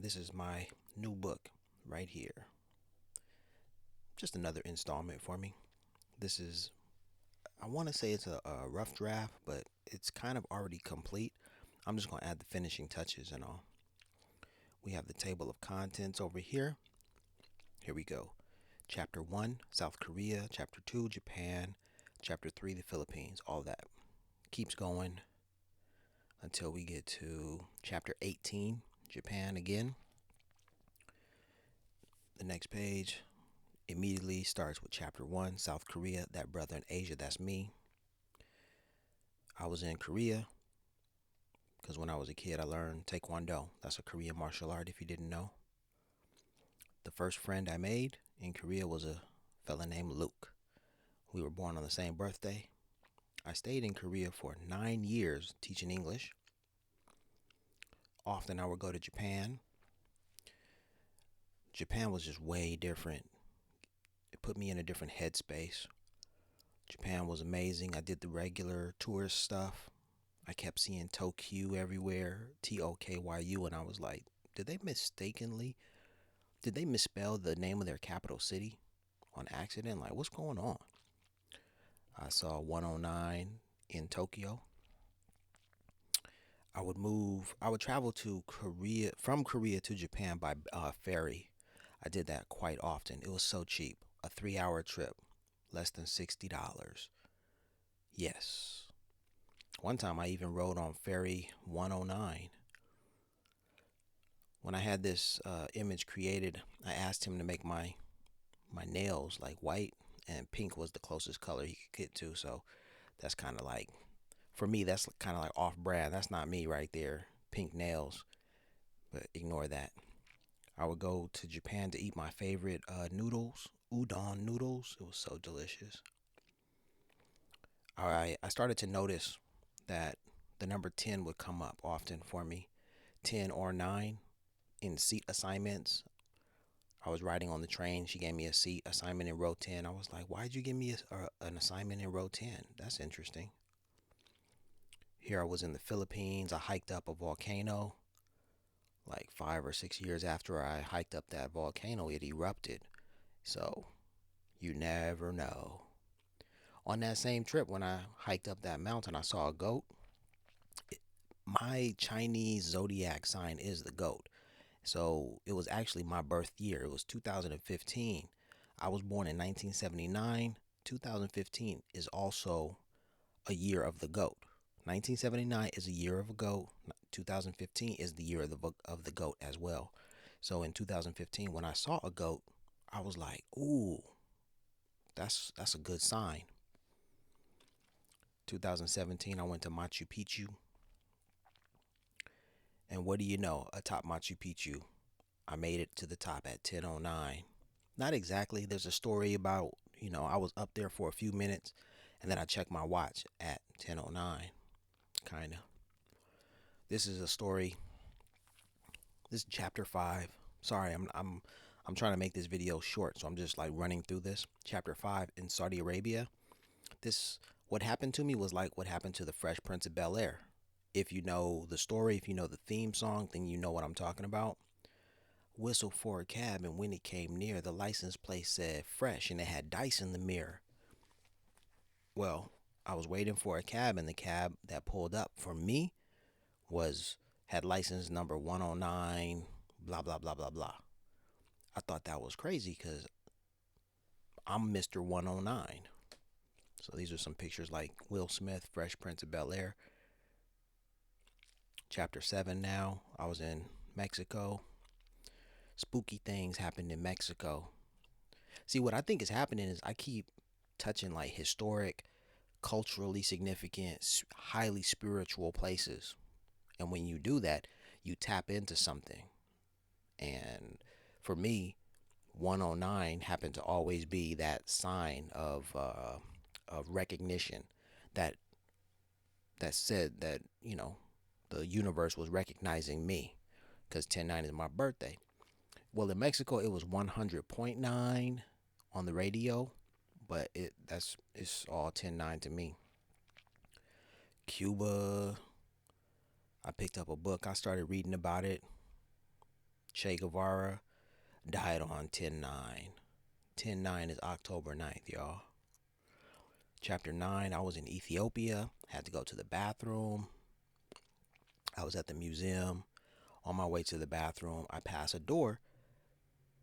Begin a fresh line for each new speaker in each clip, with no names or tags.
this is my new book right here. Just another installment for me. This is, I want to say it's a rough draft, but it's kind of already complete. I'm just going to add the finishing touches and all. We have the table of contents over here. Here we go. Chapter 1, South Korea. Chapter 2, Japan. Chapter 3, the Philippines. All that keeps going until we get to Chapter 18, Japan again. The next page immediately starts with Chapter 1, South Korea. That brother in Asia, that's me. I was in Korea because when I was a kid, I learned Taekwondo. That's a Korean martial art, if you didn't know. The first friend I made in Korea was a fella named Luke. We were born on the same birthday. I stayed in Korea for 9 years teaching English. Often I would go to Japan. Japan was just way different. It put me in a different headspace. Japan was amazing. I did the regular tourist stuff. I kept seeing Tokyo everywhere, Tokyu, and I was like, did they misspell the name of their capital city on accident? Like, what's going on? I saw 109 in Tokyo. I would travel to Korea, from Korea to Japan by ferry. I did that quite often. It was so cheap. A 3 hour trip, less than $60. Yes. One time I even rode on ferry 109. When I had this image created, I asked him to make my nails like white, and pink was the closest color he could get to. So that's kind of like, for me, that's kind of like off brand. That's not me right there. Pink nails, but ignore that. I would go to Japan to eat my favorite noodles, udon noodles. It was so delicious. I started to notice that the number 10 would come up often for me, 10 or 9 in seat assignments. I was riding on the train. She gave me a seat assignment in row 10. I was like, why'd you give me an assignment in row 10? That's interesting. Here I was in the Philippines. I hiked up a volcano. Like 5 or 6 years after I hiked up that volcano, it erupted. So you never know. On that same trip, when I hiked up that mountain, I saw a goat. My Chinese zodiac sign is the goat. So it was actually my birth year. It was 2015. I was born in 1979. 2015 is also a year of the goat. 1979 is a year of a goat. 2015 is the year of the goat as well. So in 2015, when I saw a goat, I was like, "Ooh, that's a good sign." 2017, I went to Machu Picchu, and what do you know? Atop Machu Picchu, I made it to the top at 10:09. Not exactly. There's a story about, I was up there for a few minutes and then I checked my watch at 10:09. Kind of. This is a story. This is chapter 5. Sorry, I'm trying to make this video short, so I'm just like running through this. Chapter 5 in Saudi Arabia. This What happened to me was like what happened to the Fresh Prince of Bel-Air. If you know the story, if you know the theme song, then you know what I'm talking about. Whistled for a cab, and when it came near, the license plate said fresh and it had dice in the mirror. Well, I was waiting for a cab, and the cab that pulled up for me was had license number 109, blah blah blah blah blah. I thought that was crazy because I'm Mr. 109. So these are some pictures like Will Smith, Fresh Prince of Bel-Air. Chapter 7 now. I was in Mexico. Spooky things happened in Mexico. See, what I think is happening is I keep touching like historic, culturally significant, highly spiritual places. And when you do that, you tap into something. And for me, 109 happened to always be that sign of recognition that said that, the universe was recognizing me because 10-9 is my birthday. Well, in Mexico, it was 100.9 on the radio, but it's all 10-9 to me. Cuba, I picked up a book. I started reading about it. Che Guevara died on 10/9. 10/9 is October 9th, y'all. Chapter 9, I was in Ethiopia, had to go to the bathroom. I was at the museum. On my way to the bathroom, I passed a door.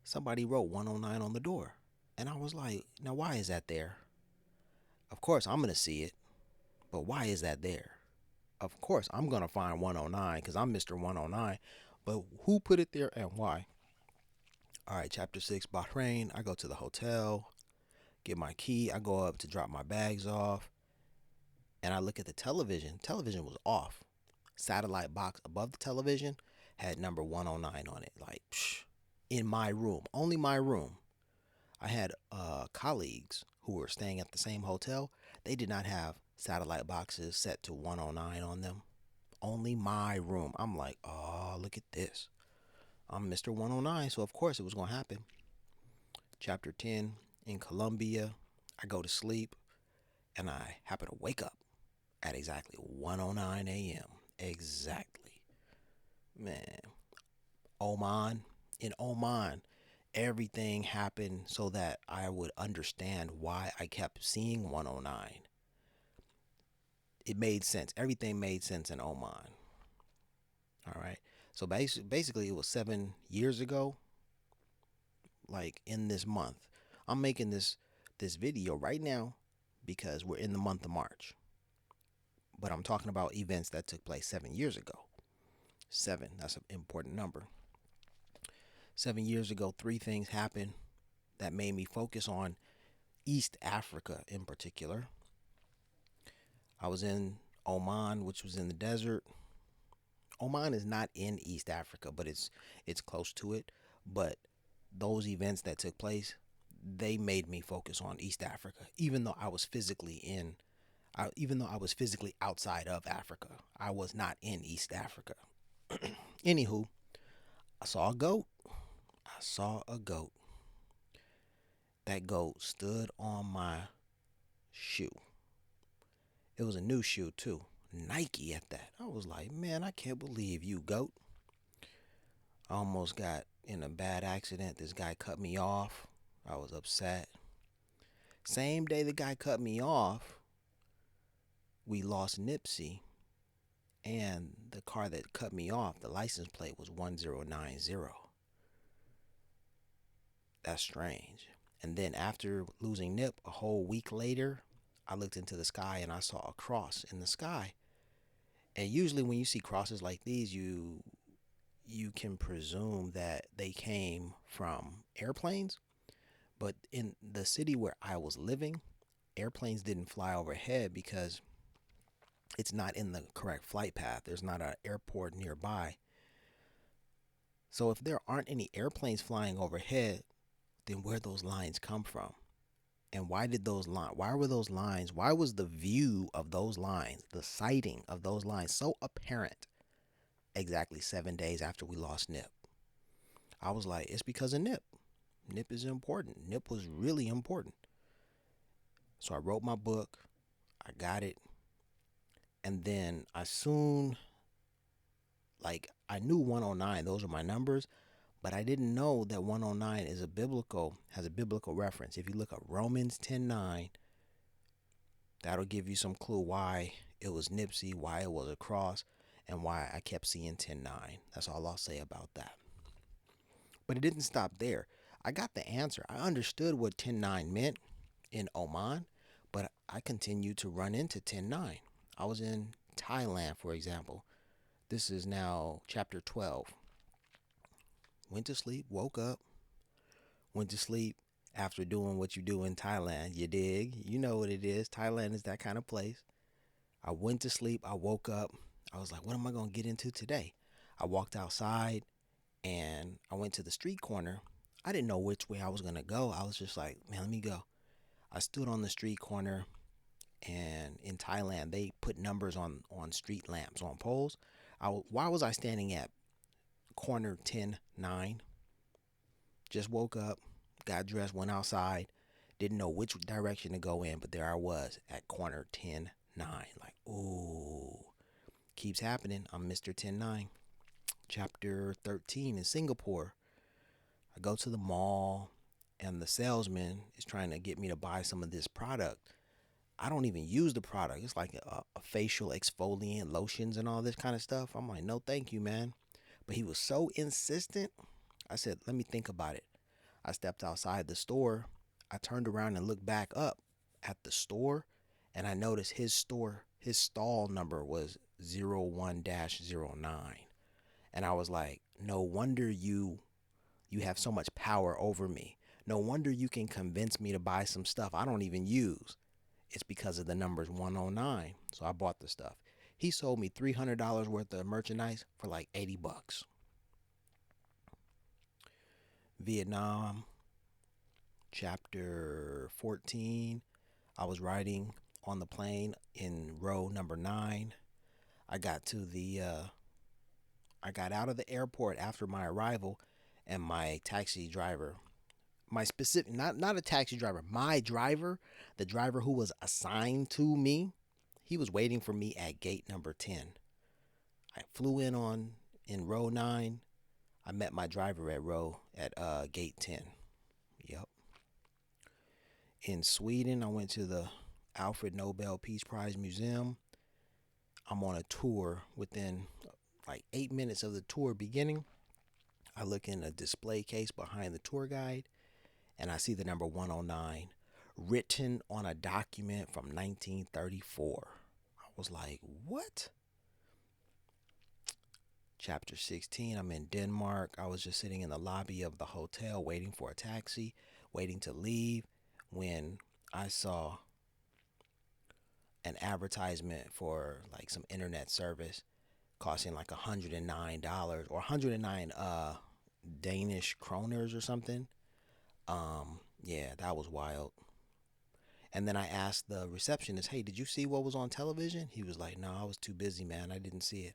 Somebody wrote 109 on the door. And I was like, now why is that there? Of course, I'm going to see it, but why is that there? Of course, I'm going to find 109 because I'm Mr. 109, but who put it there and why? All right, chapter 6, Bahrain. I go to the hotel, get my key. I go up to drop my bags off, and I look at the television. Television was off. Satellite box above the television had number 109 on it. Like, in my room, only my room. I had colleagues who were staying at the same hotel. They did not have satellite boxes set to 109 on them. Only my room. I'm like, oh, look at this. I'm Mr. 109, so of course it was going to happen. Chapter 10, in Colombia, I go to sleep, and I happen to wake up at exactly 109 a.m. Exactly. Man, Oman. In Oman, everything happened so that I would understand why I kept seeing 109. It made sense. Everything made sense in Oman. All right. So basically, it was 7 years ago, like in this month. I'm making this video right now because we're in the month of March. But I'm talking about events that took place 7 years ago. 7, that's an important number. 7 years ago, 3 things happened that made me focus on East Africa in particular. I was in Oman, which was in the desert. Oman is not in East Africa, but it's close to it. But those events that took place, they made me focus on East Africa, even though I was physically outside of Africa. I was not in East Africa. Anywho, I saw a goat. That goat stood on my shoe. It was a new shoe too. Nike at that. I was like, man, I can't believe you, goat. I almost got in a bad accident. This guy cut me off. I was upset. Same day the guy cut me off, we lost Nipsey. And the car that cut me off, the license plate was 1090. That's strange. And then after losing Nip, a whole week later, I looked into the sky and I saw a cross in the sky. And usually when you see crosses like these, you can presume that they came from airplanes. But in the city where I was living, airplanes didn't fly overhead because it's not in the correct flight path. There's not an airport nearby. So if there aren't any airplanes flying overhead, then where those lines come from? And why were those lines, why was the view of those lines, the sighting of those lines so apparent exactly 7 days after we lost Nip? I was like, it's because of Nip. Nip is important. Nip was really important. So I wrote my book. I got it. And then I knew 109. Those are my numbers. But I didn't know that 109 has a biblical reference. If you look up Romans 10:9, that'll give you some clue why it was Nipsey, why it was a cross, and why I kept seeing 10:9. That's all I'll say about that. But it didn't stop there. I got the answer. I understood what 10:9 meant in Oman, but I continued to run into 10:9. I was in Thailand, for example. This is now chapter 12. Went to sleep, woke up, went to sleep after doing what you do in Thailand. You dig? You know what it is. Thailand is that kind of place. I went to sleep. I woke up. I was like, what am I going to get into today? I walked outside and I went to the street corner. I didn't know which way I was going to go. I was just like, man, let me go. I stood on the street corner, and in Thailand, they put numbers on street lamps, on poles. Why was I standing at corner 10:9? Just woke up, got dressed, went outside, didn't know which direction to go in, but there I was at corner 10:9. Like, ooh, keeps happening. I'm Mr. 10:9. Chapter 13 in Singapore. I go to the mall and the salesman is trying to get me to buy some of this product. I don't even use the product. It's like a facial exfoliant, lotions, and all this kind of stuff. I'm like, no, thank you, man. But he was so insistent. I said, let me think about it. I stepped outside the store. I turned around and looked back up at the store, and I noticed his stall number was 01-09. And I was like, no wonder you have so much power over me. No wonder you can convince me to buy some stuff I don't even use. It's because of the numbers 109. So I bought the stuff. He sold me $300 worth of merchandise for like 80 bucks. Vietnam, chapter 14. I was riding on the plane in row number 9. I got to the I got out of the airport after my arrival, and my taxi driver, my specific, not a taxi driver, my driver, the driver who was assigned to me, he was waiting for me at gate number 10. I flew in row 9. I met my driver at gate 10. Yep. In Sweden, I went to the Alfred Nobel Peace Prize Museum. I'm on a tour. Within like 8 minutes of the tour beginning, I look in a display case behind the tour guide, and I see the number 109 written on a document from 1934. I was like, what? Chapter 16, I'm in Denmark. I was just sitting in the lobby of the hotel waiting for a taxi, waiting to leave, when I saw an advertisement for like some internet service costing like $109 or 109 Danish kroners or something. Yeah, that was wild. And then I asked the receptionist, hey, did you see what was on television? He was like, no, I was too busy, man. I didn't see it.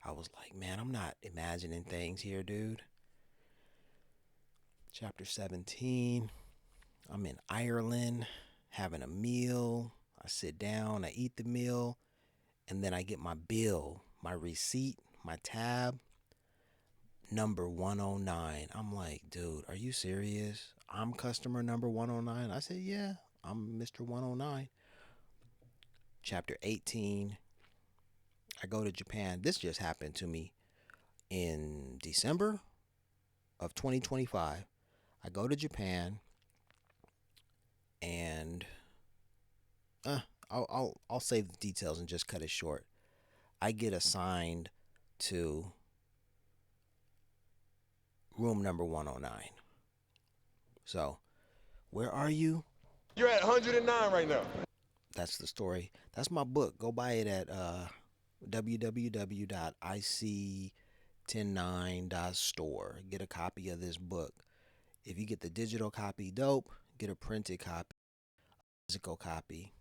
I was like, man, I'm not imagining things here, dude. Chapter 17. I'm in Ireland having a meal. I sit down, I eat the meal, and then I get my bill, my receipt, my tab, number 109. I'm like, dude, are you serious? I'm customer number 109. I said, yeah, I'm Mr. 109. Chapter 18. I go to Japan. This just happened to me in December of 2025. I go to Japan, and I'll save the details and just cut it short. I get assigned to room number 109. So, where are you?
You're at 109 right now.
That's the story. That's my book. Go buy it at www.iSee109.store. Get a copy of this book. If you get the digital copy, dope. Get a printed copy, physical copy.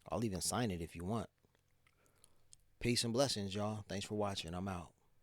I'll even sign it if you want. Peace and blessings, y'all. Thanks for watching. I'm out.